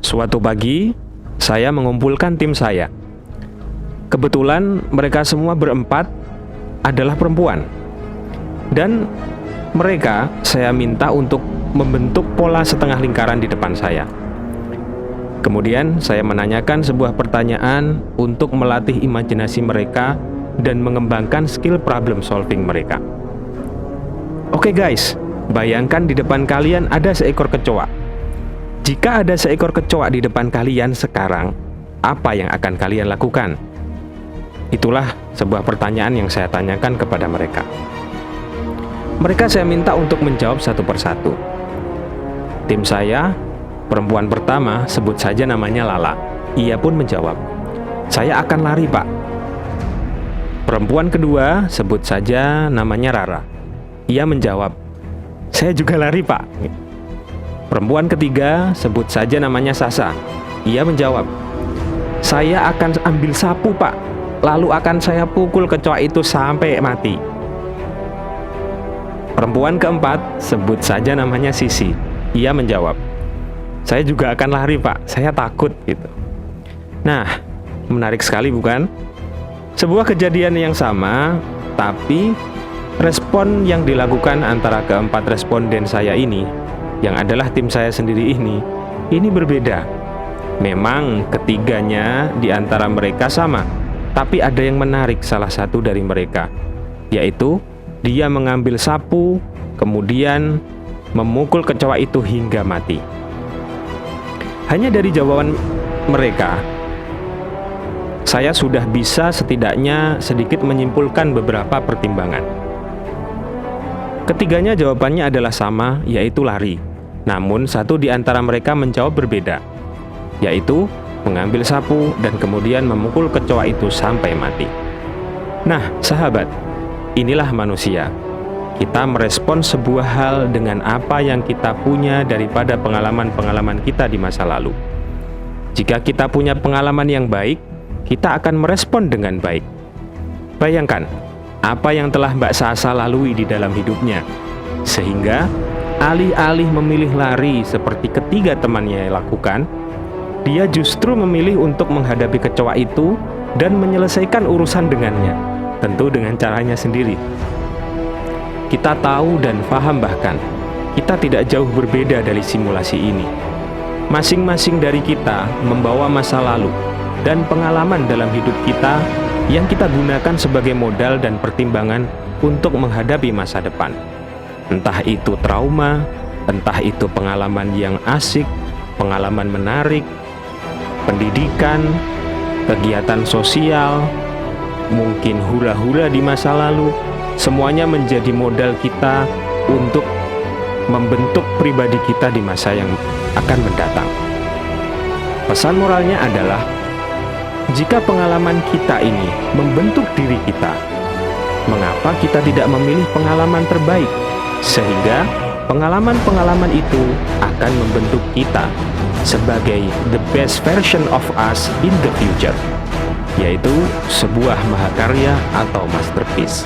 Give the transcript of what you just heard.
Suatu pagi, saya mengumpulkan tim saya. Kebetulan mereka semua berempat adalah perempuan. Dan mereka saya minta untuk membentuk pola setengah lingkaran di depan saya. Kemudian saya menanyakan sebuah pertanyaan untuk melatih imajinasi mereka dan mengembangkan skill problem solving mereka. Oke guys, bayangkan di depan kalian ada seekor kecoa. Jika ada seekor kecoa di depan kalian sekarang, apa yang akan kalian lakukan? Itulah sebuah pertanyaan yang saya tanyakan kepada mereka. Mereka saya minta untuk menjawab satu persatu. Tim saya, perempuan pertama, sebut saja namanya Lala. Ia pun menjawab, "Saya akan lari, Pak." Perempuan kedua, sebut saja namanya Rara. Ia menjawab, "Saya juga lari, Pak." Perempuan ketiga, sebut saja namanya Sasa. Ia menjawab, "Saya akan ambil sapu, Pak. Lalu akan saya pukul kecoa itu sampai mati." Perempuan keempat, sebut saja namanya Sisi. Ia menjawab, "Saya juga akan lari, Pak. Saya takut." Gitu. Nah, menarik sekali bukan? Sebuah kejadian yang sama, tapi respon yang dilakukan antara keempat responden saya ini, yang adalah tim saya sendiri ini berbeda. Memang ketiganya di antara mereka sama, tapi ada yang menarik salah satu dari mereka, yaitu dia mengambil sapu, kemudian memukul kecoa itu hingga mati. Hanya dari jawaban mereka, saya sudah bisa setidaknya sedikit menyimpulkan beberapa pertimbangan. Ketiganya jawabannya adalah sama, yaitu lari. Namun satu di antara mereka menjawab berbeda, yaitu mengambil sapu dan kemudian memukul kecoa itu sampai mati. Nah, sahabat, inilah manusia. Kita merespon sebuah hal dengan apa yang kita punya daripada pengalaman-pengalaman kita di masa lalu. Jika kita punya pengalaman yang baik, kita akan merespon dengan baik. Bayangkan apa yang telah Mbak Sasa lalui di dalam hidupnya, sehingga alih-alih memilih lari seperti ketiga temannya lakukan, dia justru memilih untuk menghadapi kecoa itu dan menyelesaikan urusan dengannya, tentu dengan caranya sendiri. Kita tahu dan paham bahkan, kita tidak jauh berbeda dari simulasi ini. Masing-masing dari kita membawa masa lalu dan pengalaman dalam hidup kita yang kita gunakan sebagai modal dan pertimbangan untuk menghadapi masa depan. Entah itu trauma, entah itu pengalaman yang asik, pengalaman menarik, pendidikan, kegiatan sosial, mungkin hura-hura di masa lalu, semuanya menjadi modal kita untuk membentuk pribadi kita di masa yang akan mendatang. Pesan moralnya adalah, jika pengalaman kita ini membentuk diri kita, mengapa kita tidak memilih pengalaman terbaik, sehingga pengalaman-pengalaman itu akan membentuk kita sebagai the best version of us in the future, yaitu sebuah mahakarya atau masterpiece.